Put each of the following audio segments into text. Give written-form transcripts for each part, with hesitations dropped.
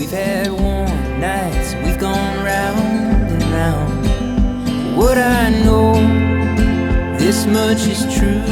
We've had warm nights, we've gone round and round. What I know, this much is true.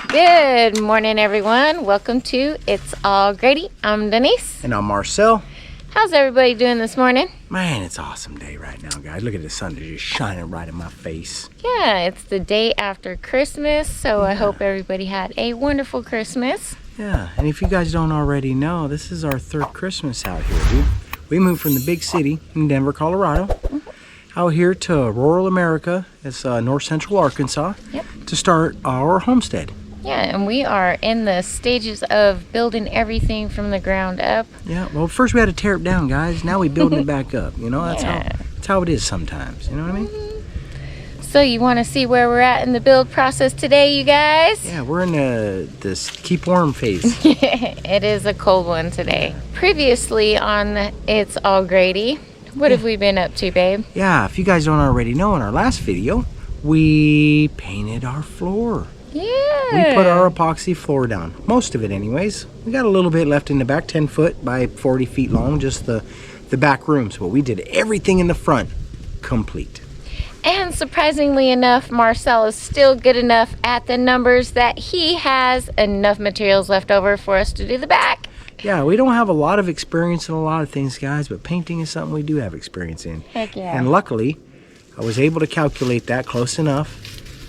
Good morning, everyone. Welcome to It's All Grady. I'm Denise. And I'm Marcel. How's everybody doing this morning? Man, it's an awesome day right now, guys. Look at the sun just shining right in my face. Yeah, it's the day after Christmas, so I hope everybody had a wonderful Christmas. Yeah, and if you guys don't already know, this is our third Christmas out here, dude. We moved from the big city in Denver, Colorado, out here to rural America. It's north central Arkansas, to start our homestead. Yeah, and we are in the stages of building everything from the ground up. Yeah, well, first we had to tear it down, guys. Now we're building it back up. You know, that's how it is sometimes. You know what I mean? So you want to see where we're at in the build process today, you guys? Yeah, we're in this keep warm phase. It is a cold one today. Previously on It's All Grady, what have we been up to, babe? Yeah, if you guys don't already know, in our last video, we painted our floor. Yeah. We put our epoxy floor down. Most of it anyways. We got a little bit left in the back, 10 foot by 40 feet long, just the back rooms. But we did everything in the front complete. And surprisingly enough, Marcel is still good enough at the numbers that he has enough materials left over for us to do the back. Yeah, we don't have a lot of experience in a lot of things, guys, but painting is something we do have experience in. Heck yeah. And luckily, I was able to calculate that close enough,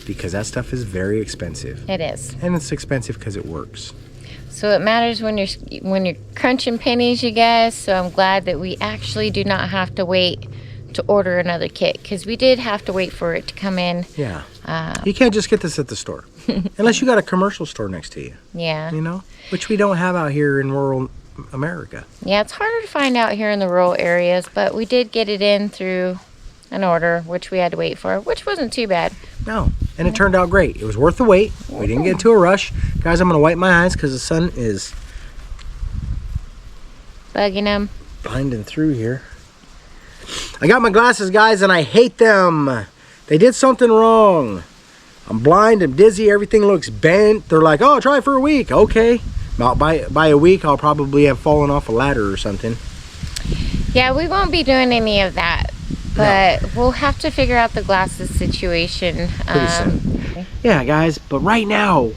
because that stuff is very expensive. It is. And it's expensive because it works. So it matters when you're crunching pennies, you guys. So I'm glad that we actually do not have to wait to order another kit, because we did have to wait for it to come in. Yeah. You can't just get this at the store unless you got a commercial store next to you. Yeah. You know, which we don't have out here in rural America. Yeah, it's harder to find out here in the rural areas, but we did get it in through an order, which we had to wait for, which wasn't too bad. No, and it turned out great. It was worth the wait. We didn't get into a rush. Guys, I'm going to wipe my eyes because the sun is bugging them. Blinding through here. I got my glasses, guys, and I hate them. They did something wrong. I'm blind, I'm dizzy, everything looks bent. They're like, oh, try it for a week. Okay. About by a week, I'll probably have fallen off a ladder or something. Yeah, we won't be doing any of that. But we'll have to figure out the glasses situation. Pretty soon. Yeah, guys, but right now,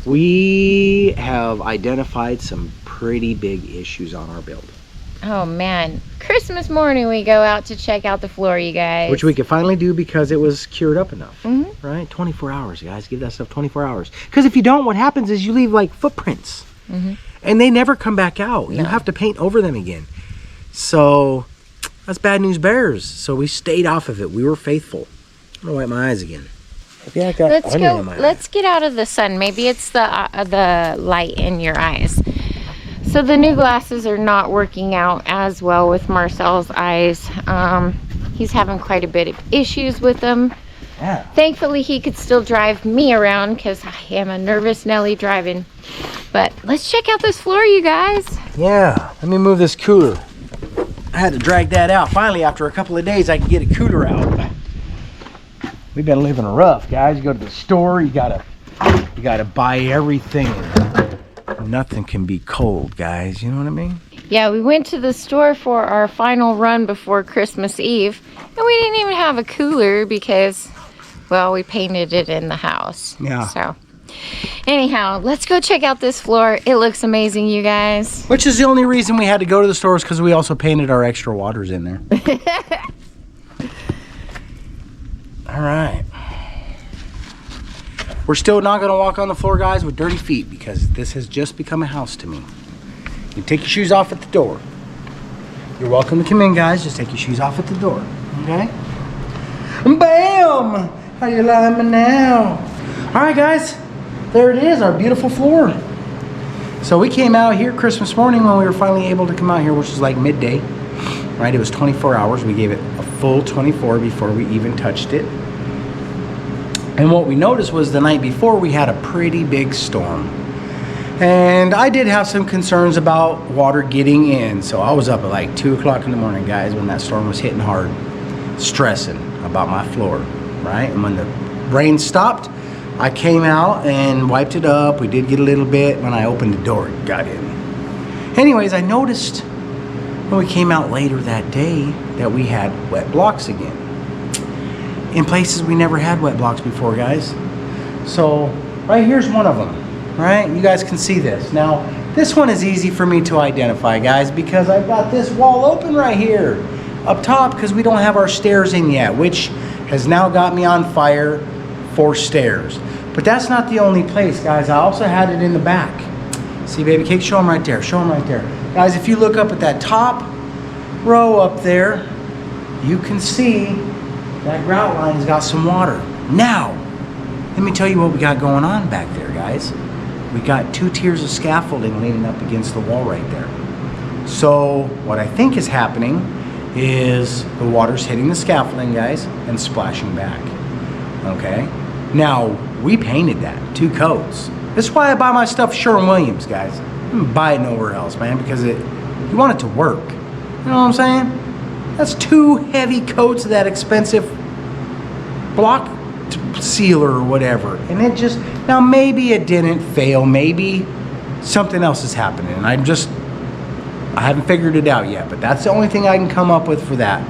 we have identified some pretty big issues on our build. Oh, man. Christmas morning, we go out to check out the floor, you guys. Which we could finally do because it was cured up enough. Right? 24 hours, guys. Give that stuff 24 hours. Because if you don't, what happens is you leave, like, footprints. And they never come back out. No. You have to paint over them again. So that's bad news bears. So we stayed off of it. We were faithful. I'm gonna wipe my eyes again. Yeah, I got onion in my Let's get out of the sun. Maybe it's the light in your eyes. So the new glasses are not working out as well with Marcel's eyes. He's having quite a bit of issues with them. Yeah. Thankfully, he could still drive me around because I am a nervous Nelly driving. But let's check out this floor, you guys. Yeah, let me move this cooler. I had to drag that out. Finally, after a couple of days, I can get a cooler out. We've been living rough, guys. You go to the store, you gotta buy everything. Nothing can be cold, guys. You know what I mean? Yeah, we went to the store for our final run before Christmas Eve, and we didn't even have a cooler because, well, we painted it in the house. Yeah. So, anyhow, let's go check out this floor. It looks amazing, you guys. Which is the only reason we had to go to the store, is because we also painted our extra waters in there. All right. We're still not going to walk on the floor, guys, with dirty feet, because this has just become a house to me. You take your shoes off at the door. You're welcome to come in, guys. Just take your shoes off at the door. Okay? Bam! How you like me now? All right, guys. There it is, our beautiful floor. So we came out here Christmas morning when we were finally able to come out here, which was like midday. Right? It was 24 hours. We gave it a full 24 before we even touched it. And what we noticed was the night before we had a pretty big storm. And I did have some concerns about water getting in. So I was up at like 2 o'clock in the morning, guys, when that storm was hitting hard, stressing about my floor, right? And when the rain stopped, I came out and wiped it up. We did get a little bit. When I opened the door, it got in. Anyways, I noticed when we came out later that day that we had wet blocks again. In places we never had wet blocks before, guys. So right here's one of them, right? You guys can see this. Now, this one is easy for me to identify, guys, because I've got this wall open right here up top because we don't have our stairs in yet, which has now got me on fire for stairs. But that's not the only place, guys. I also had it in the back. See, baby cake, show them right there. Show them right there. Guys, if you look up at that top row up there, you can see that grout line's got some water. Now, let me tell you what we got going on back there, guys. We got 2 tiers of scaffolding leaning up against the wall right there. So what I think is happening is the water's hitting the scaffolding, guys, and splashing back. Okay? Now, we painted that 2 coats. That's why I buy my stuff Sherwin-Williams, guys. I don't buy it nowhere else, man, because you want it to work. You know what I'm saying? That's 2 heavy coats of that expensive block sealer or whatever. And it just, now maybe it didn't fail. Maybe something else is happening. And I haven't figured it out yet, but that's the only thing I can come up with for that.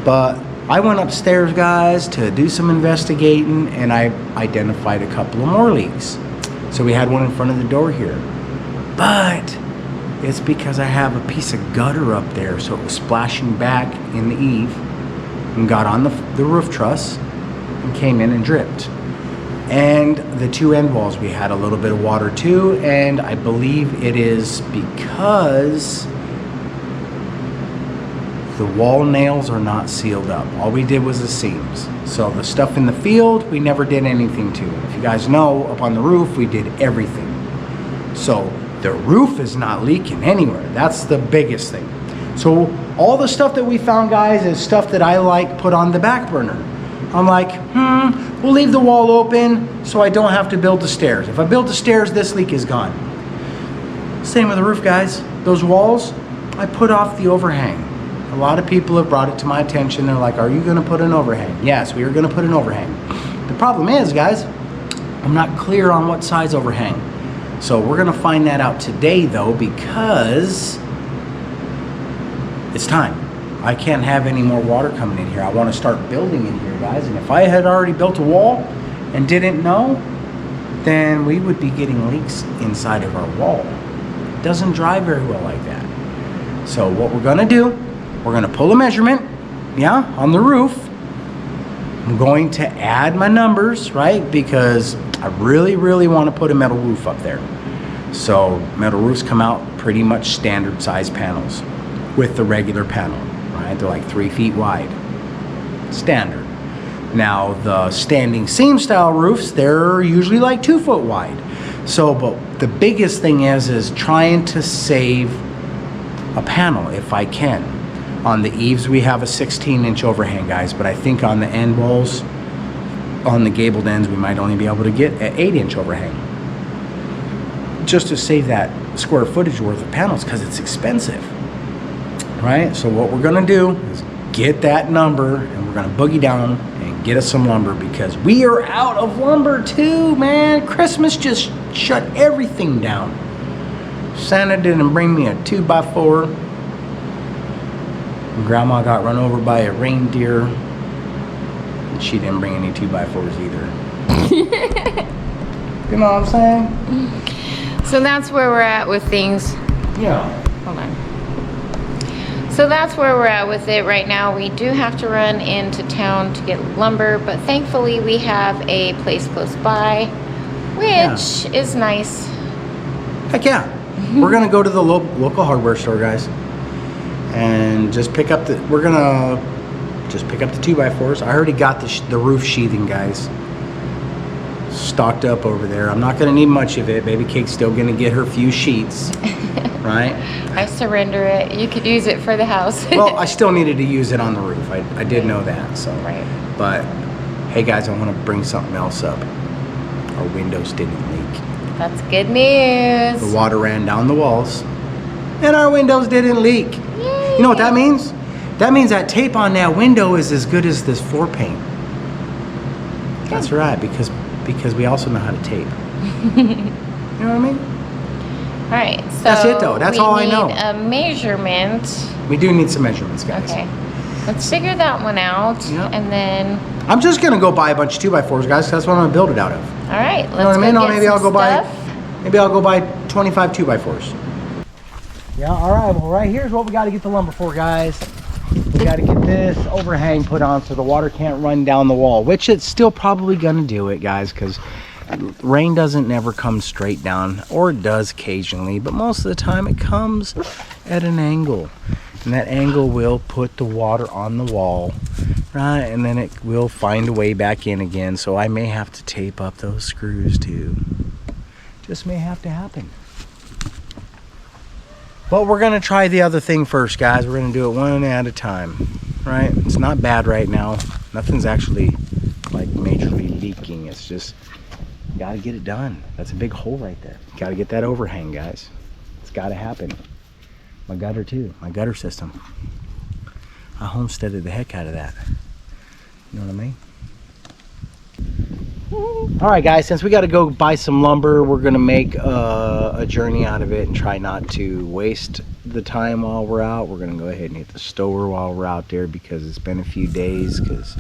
But I went upstairs, guys, to do some investigating, and I identified a couple of more leaks. So we had one in front of the door here. But it's because I have a piece of gutter up there, so it was splashing back in the eave and got on the roof truss and came in and dripped. And the 2 end walls, we had a little bit of water too, and I believe it is because the wall nails are not sealed up. All we did was the seams. So the stuff in the field, we never did anything to. If you guys know, up on the roof, we did everything. So the roof is not leaking anywhere. That's the biggest thing. So all the stuff that we found, guys, is stuff that I like put on the back burner. I'm like, we'll leave the wall open so I don't have to build the stairs. If I build the stairs, this leak is gone. Same with the roof, guys. Those walls, I put off the overhang. A lot of people have brought it to my attention. They're like, are you gonna put an overhang? Yes, we are gonna put an overhang. The problem is, guys, I'm not clear on what size overhang. So we're gonna find that out today though, because it's time. I can't have any more water coming in here. I want to start building in here, guys. And if I had already built a wall and didn't know, then we would be getting leaks inside of our wall. It doesn't dry very well like that. So what we're gonna do, we're gonna pull a measurement, on the roof. I'm going to add my numbers, right? Because I really, really want to put a metal roof up there. So metal roofs come out pretty much standard size panels with the regular panel. Right? They're like 3 feet wide, standard. Now the standing seam style roofs, they're usually like 2 foot wide. So, but the biggest thing is trying to save a panel if I can. On the eaves, we have a 16-inch overhang, guys, but I think on the end walls, on the gabled ends, we might only be able to get an 8-inch overhang. Just to save that square footage worth of panels, because it's expensive. Right? So what we're gonna do is get that number and we're gonna boogie down and get us some lumber because we are out of lumber too, man. Christmas just shut everything down. Santa didn't bring me a 2x4. And Grandma got run over by a reindeer. And she didn't bring any 2x4s either. You know what I'm saying? So that's where we're at with things. Yeah. Hold on. So that's where we're at with it right now. We do have to run into town to get lumber, but thankfully we have a place close by, which is nice. Heck yeah. We're gonna go to the local hardware store, guys, and just pick up the 2x4s. I already got the roof sheathing, guys, stocked up over there. I'm not gonna need much of it. Baby Cake's still gonna get her few sheets. Right? I surrender it. You could use it for the house. Well, I still needed to use it on the roof. I did know that. So. Right. But hey, guys, I want to bring something else up. Our windows didn't leak. That's good news. The water ran down the walls, and our windows didn't leak. Yay. You know what that means? That means that tape on that window is as good as this floor paint. Good. That's right, because because we also know how to tape. You know what I mean? All right, so that's it though. That's all I know. We need a measurement. We do need some measurements, guys. Okay, let's figure that one out, and then. I'm just gonna go buy a bunch of 2x4s, guys. That's what I'm gonna build it out of. All right, let's you know what I mean? go Maybe I'll go stuff. maybe I'll go buy 25 2x4s. Yeah. All right. Well, right here's what we got to get the lumber for, guys. We got to get this overhang put on so the water can't run down the wall, which it's still probably gonna do it, guys, because rain doesn't never come straight down, or it does occasionally, but most of the time it comes at an angle, and that angle will put the water on the wall, right? And then it will find a way back in again. So I may have to tape up those screws too. Just may have to happen. But we're gonna try the other thing first, guys. We're gonna do it one at a time, right? It's not bad right now. Nothing's actually like majorly leaking. It's just gotta get it done. That's a big hole right there. Gotta get that overhang, guys. It's gotta happen. My gutter too, my gutter system. I homesteaded the heck out of that. You know what I mean? All right, guys, since we got to go buy some lumber, we're gonna make a journey out of it and try not to waste the time while we're out. We're gonna go ahead and hit the store while we're out there because it's been a few days, because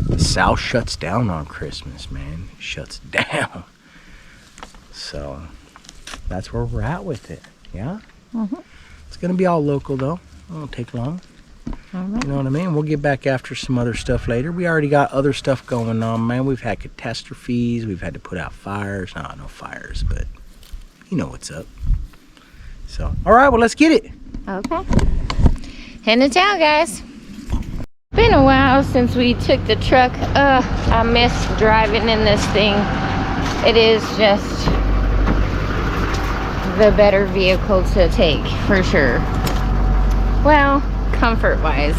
the South shuts down on Christmas, man. It shuts down. So that's where we're at with it. Yeah. It's gonna be all local though. It won't take long. You know what I mean? We'll get back after some other stuff later. We already got other stuff going on, man. We've had catastrophes. We've had to put out fires. No fires, but you know what's up. So, all right, well, let's get it. Okay. Heading to town, guys. Been a while since we took the truck. I miss driving in this thing. It is just the better vehicle to take, for sure. Well, comfort-wise.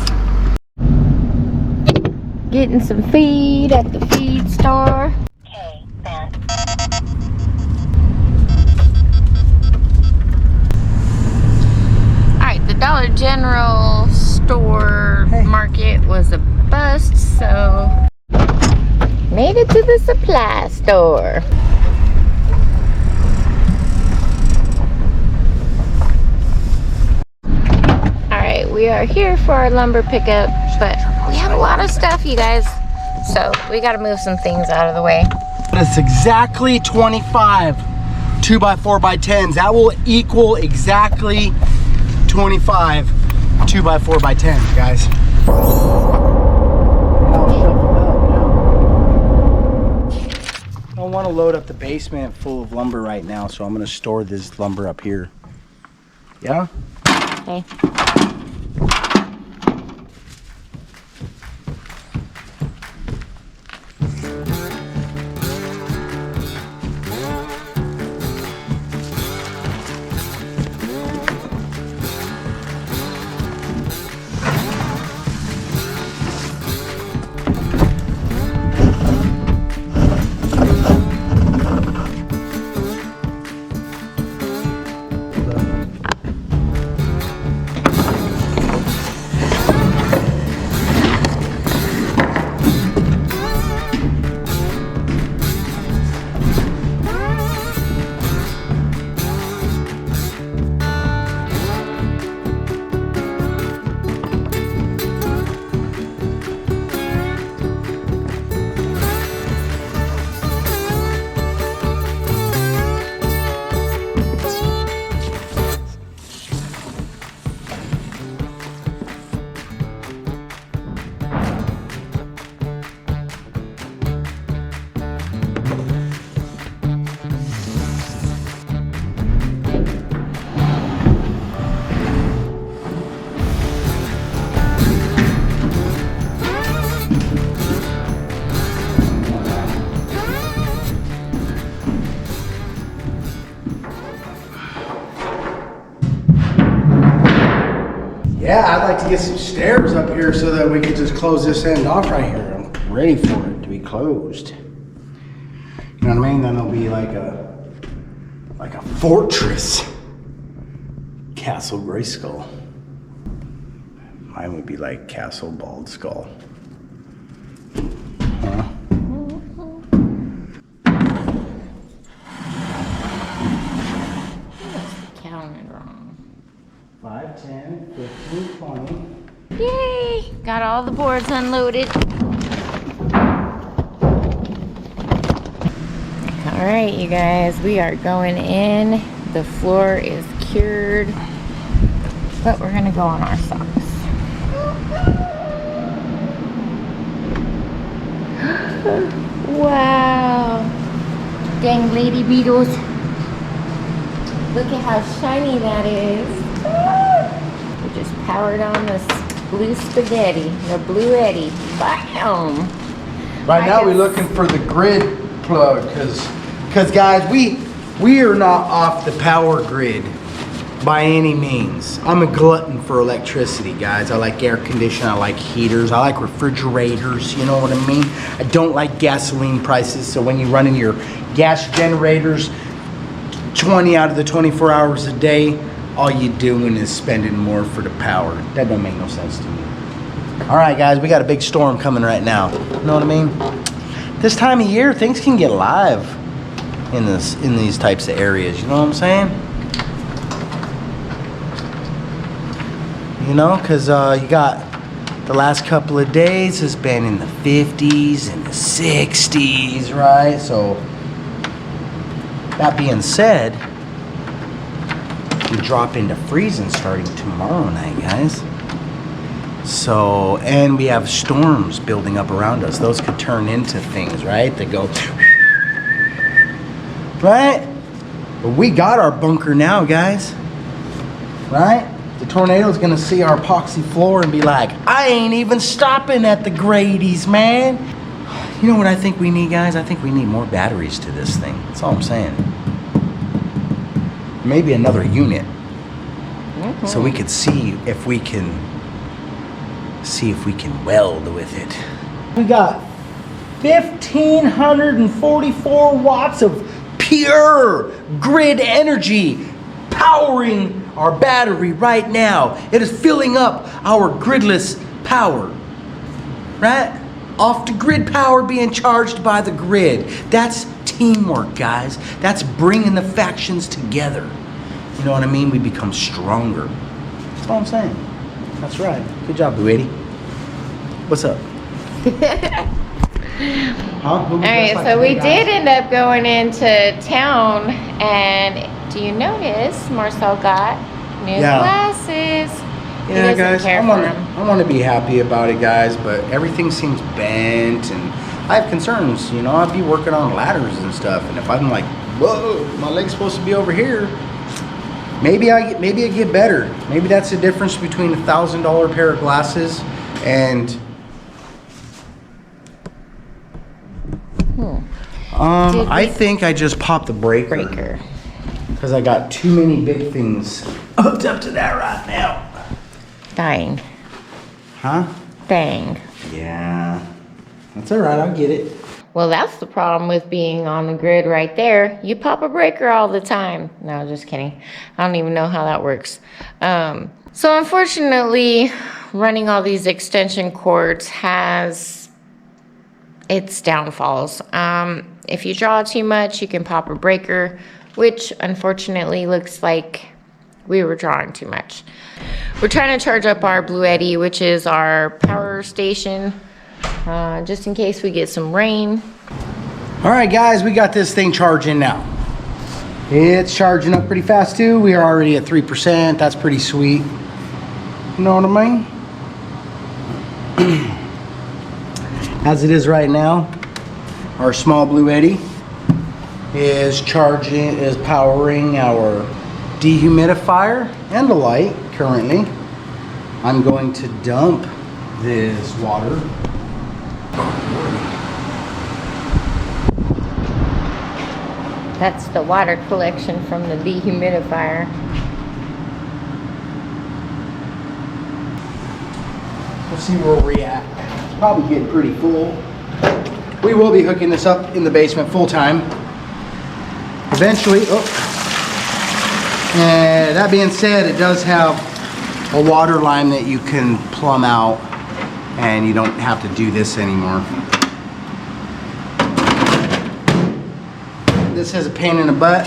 Getting some feed at the feed store. Alright, the Dollar General store market was a bust, so made it to the supply store. We are here for our lumber pickup, but we have a lot of stuff, you guys, so we got to move some things out of the way. It's exactly 25 2x4x10s. That will equal exactly 25 2x4x10s, guys. I don't want to load up the basement full of lumber right now, so I'm going to store this lumber up here. Yeah? Okay. Yeah, I'd like to get some stairs up here so that we could just close this end off right here. I'm ready for it to be closed. You know what I mean? Then it'll be like a fortress. Castle Grayskull. Mine would be like Castle Bald Skull. Huh? counted wrong. 5, 10, 15, 20. Yay! Got all the boards unloaded. All right, you guys, we are going in. The floor is cured, but we're gonna go on our socks. Wow! Dang lady beetles. Look at how shiny that is. We just powered on this blue spaghetti, the blue Eddie. Bam! Right now we're looking for the grid plug because guys, we are not off the power grid by any means. I'm a glutton for electricity, guys. I like air conditioning, I like heaters, I like refrigerators, you know what I mean? I don't like gasoline prices, so when you run in your gas generators 20 out of the 24 hours a day, all you're doing is spending more for the power. That don't make no sense to me. All right, guys, we got a big storm coming right now. You know what I mean? This time of year, things can get live in these types of areas. You know what I'm saying? You know, because you got the last couple of days has been in the 50s and the 60s, right? So that being said, we drop into freezing starting tomorrow night, guys. So, and we have storms building up around us. Those could turn into things, right? They go, right? But we got our bunker now, guys. Right? The tornado's gonna see our epoxy floor and be like, I ain't even stopping at the Grady's, man. You know what I think we need, guys? I think we need more batteries to this thing. That's all I'm saying. Maybe another unit. So we could see if we can weld with it. We got 1,544 watts of pure grid energy powering our battery right now. It is filling up our gridless power, right? Off the grid power being charged by the grid. That's teamwork, guys. That's bringing the factions together. You know what I mean? We become stronger. That's all I'm saying. That's right. Good job, Blue 80. What's up? All right, so we did end up going into town, and do you notice Marcel got new glasses? Yeah, guys, I want to be happy about it, guys, but everything seems bent, and I have concerns. You know, I'd be working on ladders and stuff, and if I'm like, whoa, my leg's supposed to be over here, maybe I get better. Maybe that's the difference between $1,000 pair of glasses and. I think I just popped the breaker. Because I got too many big things hooked up to that right now. Dang. Huh? Dang. Yeah. That's alright, I'll get it. Well, that's the problem with being on the grid right there. You pop a breaker all the time. No, just kidding. I don't even know how that works. So unfortunately, running all these extension cords has its downfalls. If you draw too much, you can pop a breaker, which unfortunately looks like we were drawing too much. We're trying to charge up our Blue Eddy, which is our power station, just in case we get some rain. All right, guys, we got this thing charging now. It's charging up pretty fast too. We are already at 3%. That's pretty sweet. You know what I mean? As it is right now, our small Blue Eddy is powering our dehumidifier and the light currently. I'm going to dump this water. That's the water collection from the dehumidifier. We'll see where we're at. It's probably getting pretty full. We will be hooking this up in the basement full time. Eventually, and that being said, it does have a water line that you can plumb out and you don't have to do this anymore. This has a pain in the butt,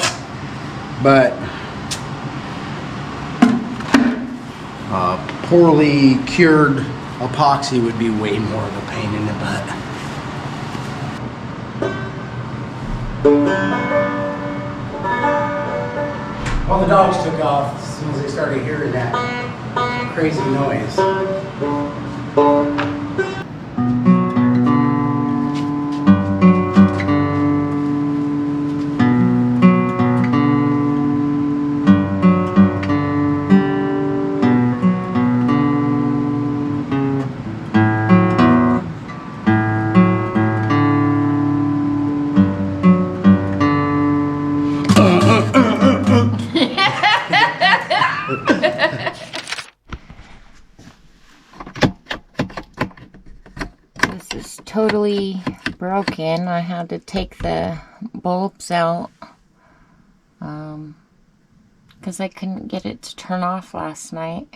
but poorly cured epoxy would be way more of a pain in the butt. All the dogs took off as soon as they started hearing that crazy noise. This is totally broken. I had to take the bulbs out because I couldn't get it to turn off last night.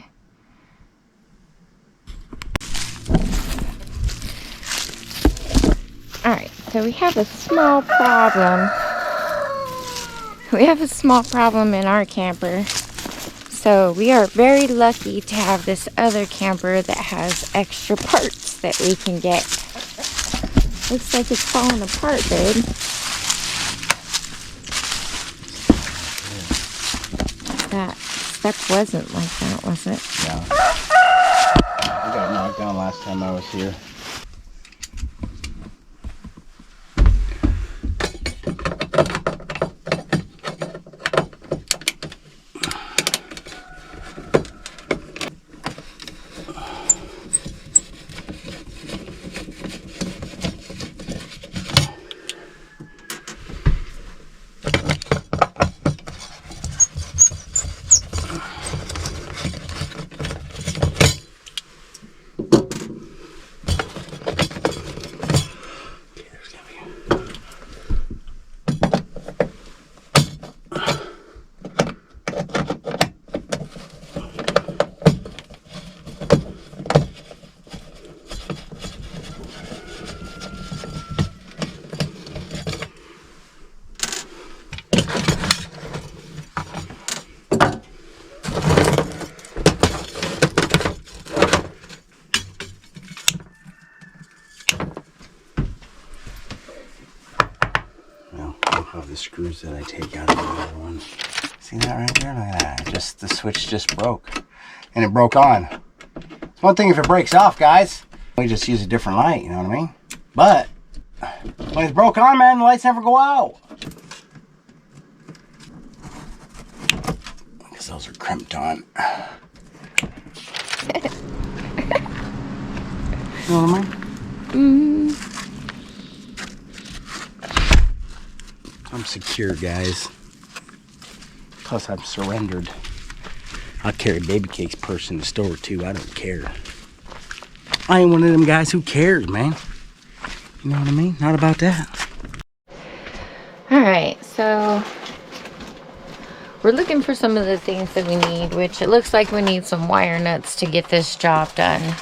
Alright, so we have a small problem. We have a small problem in our camper. So we are very lucky to have this other camper that has extra parts that we can get. Looks like it's falling apart, babe. That step wasn't like that, was it? Yeah. I got knocked down last time I was here. The screws that I take out of the other one. See that right there? Look at that. Just the switch just broke. And it broke on. It's one thing if it breaks off, guys. We just use a different light, you know what I mean? But when it's broke on, man, the lights never go out. Because those are crimped on. You know what I mean? Mm-hmm. I'm secure, guys. Plus, I'm surrendered. I'll carry baby cake's purse in the store, too. I don't care. I ain't one of them guys who cares, man. You know what I mean? Not about that. Alright, so we're looking for some of the things that we need, which it looks like we need some wire nuts to get this job done.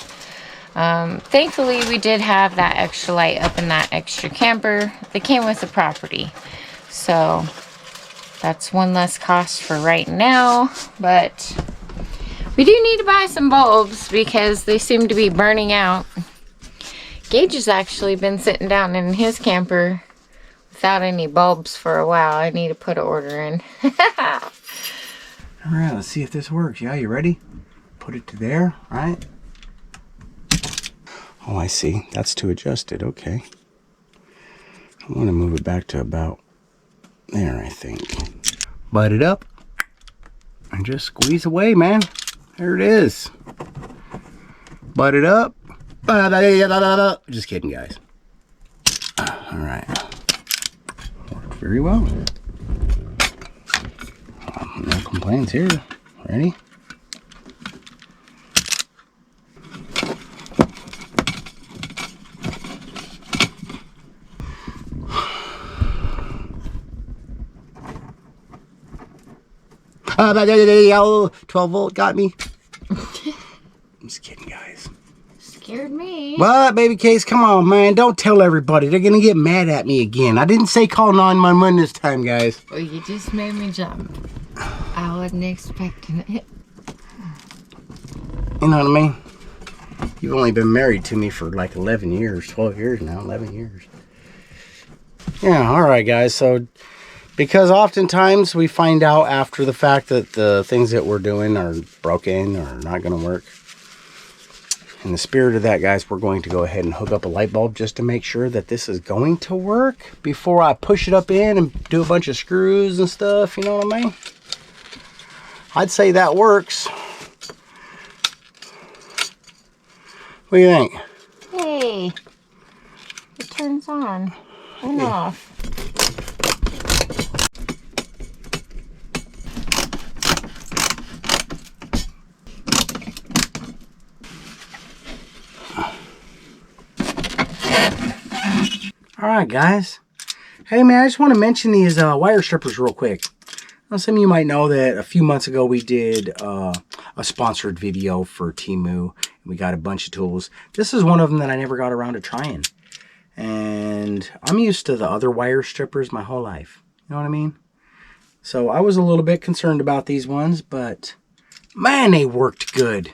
Thankfully, we did have that extra light up in that extra camper that came with the property. So that's one less cost for right now, but we do need to buy some bulbs because they seem to be burning out. Gage has actually been sitting down in his camper without any bulbs for a while. I need to put an order in. All right, let's see if this works. Yeah, you ready? Put it to there, right? Oh, I see. That's to adjust it. Okay. I want to move it back to about there, I think. Bite it up and just squeeze away, man. There it is. Bite it up. Just kidding, guys. All right. Worked very well. No complaints here. Ready? Oh, 12 volt got me. I'm just kidding, guys. Scared me. What, baby case? Come on, man. Don't tell everybody. They're gonna get mad at me again. I didn't say call 911 this time, guys. Well, you just made me jump. I wasn't expecting it. You know what I mean? You've only been married to me for like 11 years, 12 years now, 11 years. Yeah, all right, guys. So, because oftentimes we find out after the fact that the things that we're doing are broken or not going to work. In the spirit of that, guys, we're going to go ahead and hook up a light bulb just to make sure that this is going to work before I push it up in and do a bunch of screws and stuff. You know what I mean? I'd say that works. What do you think? Hey, it turns on and off. All right, guys. Hey, man, I just want to mention these wire strippers real quick. Now, some of you might know that a few months ago we did a sponsored video for Temu. We got a bunch of tools. This is one of them that I never got around to trying. And I'm used to the other wire strippers my whole life. You know what I mean? So I was a little bit concerned about these ones, but man, they worked good.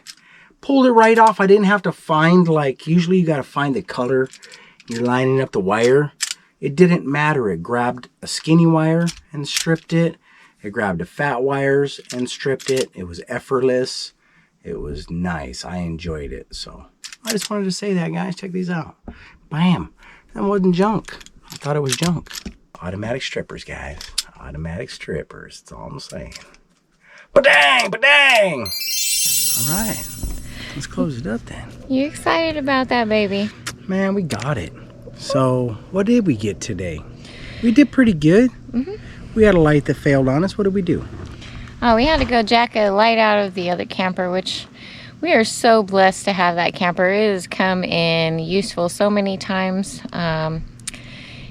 Pulled it right off. I didn't have to find, like, usually you got to find the color. You're lining up the wire. It didn't matter. It grabbed a skinny wire and stripped it. It grabbed the fat wires and stripped it. It was effortless. It was nice. I enjoyed it. So I just wanted to say that, guys. Check these out. Bam. That wasn't junk. I thought it was junk. Automatic strippers, guys. Automatic strippers. That's all I'm saying. Ba-dang! Ba-dang! All right. Let's close it up then. You excited about that, baby? Man, we got it. So, what did we get today? We did pretty good. We had a light that failed on us. What did we do? Oh, we had to go jack a light out of the other camper, which we are so blessed to have that camper. It has come in useful so many times.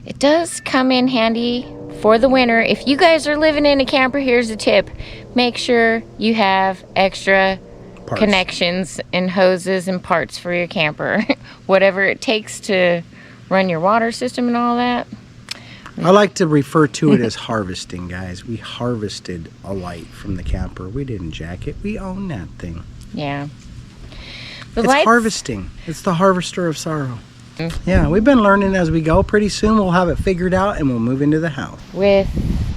It does come in handy for the winter. If you guys are living in a camper, here's a tip. Make sure you have extra parts, connections and hoses and parts for your camper. Whatever it takes to run your water system and all that. I like to refer to it as harvesting, guys. We harvested a light from the camper. We didn't jack it. We own that thing. Yeah. It's harvesting. It's the harvester of sorrow. Yeah, we've been learning as we go. Pretty soon we'll have it figured out and we'll move into the house. With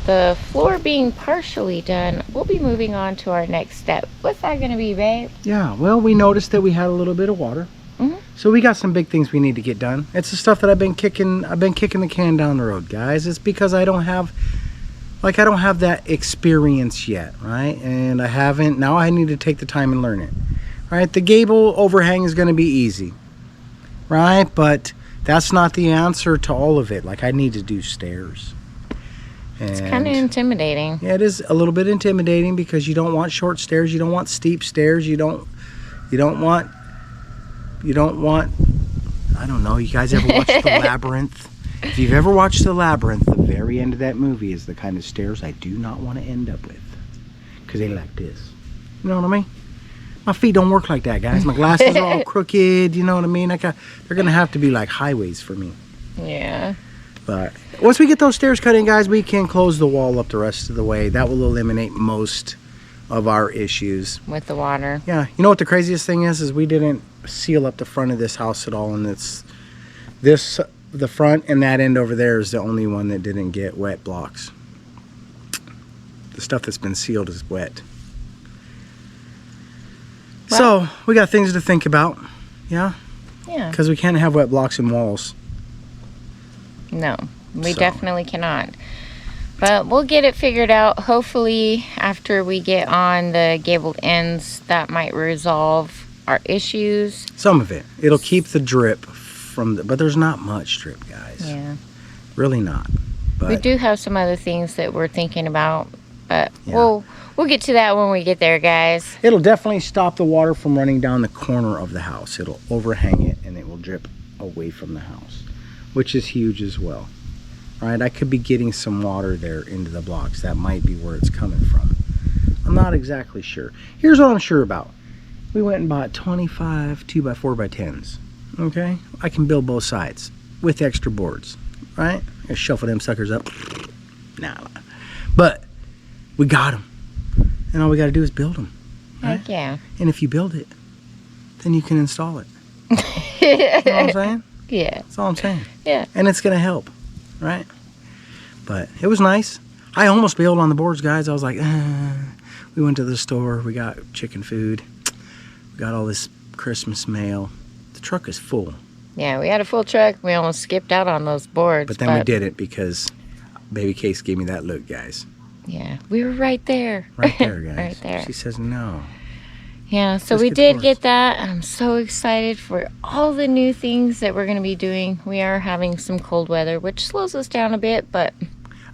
the floor being partially done, we'll be moving on to our next step. What's that going to be, babe? Yeah, well, we noticed that we had a little bit of water. So we got some big things we need to get done. It's the stuff that I've been kicking the can down the road, guys. It's because I don't have that experience yet, right? And I haven't. Now I need to take the time and learn it. Right? The gable overhang is going to be easy. Right? But that's not the answer to all of it. Like, I need to do stairs. And it's kind of intimidating. Yeah, it is a little bit intimidating because you don't want short stairs, you don't want steep stairs, you don't want, I don't know, you guys ever watched The Labyrinth? If you've ever watched The Labyrinth, the very end of that movie is the kind of stairs I do not want to end up with. Because they like this. You know what I mean? My feet don't work like that, guys. My glasses are all crooked, you know what I mean? They're going to have to be like highways for me. Yeah. But once we get those stairs cut in, guys, we can close the wall up the rest of the way. That will eliminate most of our issues. With the water. Yeah. You know what the craziest thing is we didn't seal up the front of this house at all. And the front and that end over there is the only one that didn't get wet blocks. The stuff that's been sealed is wet. Well, so we got things to think about. Yeah. Yeah. Because we can't have wet blocks in walls. No, we definitely cannot. But we'll get it figured out. Hopefully, after we get on the gabled ends, that might resolve our issues. Some of it. It'll keep the drip from but there's not much drip, guys. Yeah. Really not. But we do have some other things that we're thinking about, but yeah. We'll get to that when we get there, guys. It'll definitely stop the water from running down the corner of the house. It'll overhang it and it will drip away from the house, which is huge as well. Right? I could be getting some water there into the blocks. That might be where it's coming from. I'm not exactly sure. Here's what I'm sure about. We went and bought 25 2x4x10s. Okay? I can build both sides with extra boards. Right? I shuffle them suckers up. Nah. But we got them. And all we got to do is build them. Right? Heck yeah. And if you build it, then you can install it. You know what I'm saying? Yeah. That's all I'm saying. Yeah. And it's going to help, right? But it was nice. I almost bailed on the boards, guys. I was like, we went to the store. We got chicken food. We got all this Christmas mail. The truck is full. Yeah, we had a full truck. We almost skipped out on those boards. But then we didn't because Baby Case gave me that look, guys. Yeah, we were right there. Right there, guys. Right there. She says no. Yeah, so Let's we get did towards- get that. I'm so excited for all the new things that we're going to be doing. We are having some cold weather, which slows us down a bit, but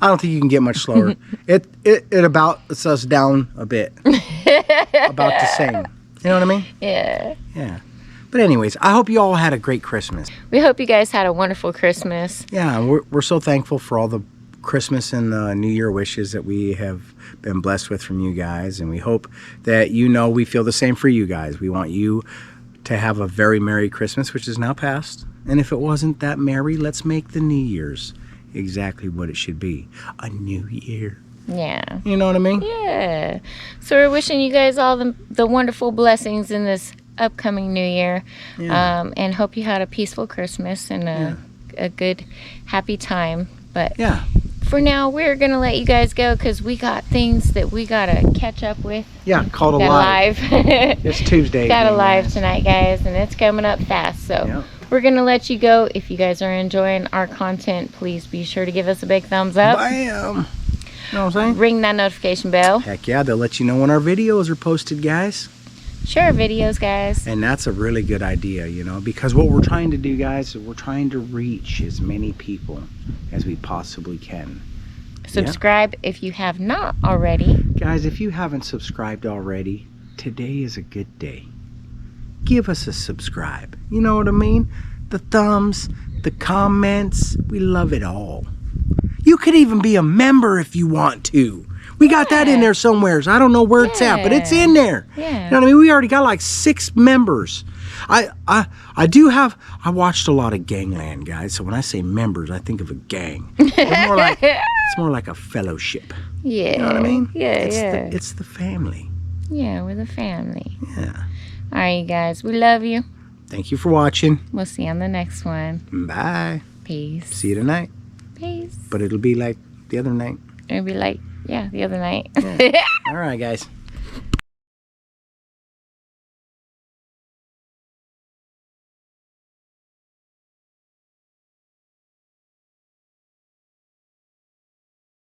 I don't think you can get much slower. it about us down a bit. About the same. You know what I mean? yeah. Yeah. But anyways, I hope you all had a great Christmas. We hope you guys had a wonderful Christmas. Yeah, we're so thankful for all the Christmas and New Year wishes that we have been blessed with from you guys. And we hope that we feel the same for you guys. We want you to have a very Merry Christmas, which is now past. And if it wasn't that merry, let's make the New Year's exactly what it should be. A new year. Yeah. You know what I mean? Yeah. So we're wishing you guys all the wonderful blessings in this upcoming new year. Yeah. And hope you had a peaceful Christmas and a good, happy time. But Yeah. for now, we're going to let you guys go because we got things that we got to catch up with. Yeah, called a Got live. live. It's Tuesday. Got a evening, live guys. tonight, guys, and it's coming up fast. So Yep. we're going to let you go. If you guys are enjoying our content, please be sure to give us a big thumbs up. Bam. You know what I'm saying? Ring that notification bell. Heck yeah, they'll let you know when our videos are posted, guys. Share our videos, guys. And that's a really good idea, because what we're trying to do, guys, is we're trying to reach as many people as we possibly can. Subscribe if you have not already. Guys, if you haven't subscribed already, today is a good day. Give us a subscribe. You know what I mean? The thumbs, the comments, we love it all. You could even be a member if you want to. We got that in there somewhere. I don't know where it's at, but it's in there. Yeah. You know what I mean? We already got like 6 members. I watched a lot of Gangland, guys. So when I say members, I think of a gang. It's more like a fellowship. Yeah. You know what I mean? Yeah, It's the family. Yeah, we're the family. Yeah. All right, you guys. We love you. Thank you for watching. We'll see you on the next one. Bye. Peace. See you tonight. Peace. But it'll be like the other night. It'll be like, the other night. All right, guys.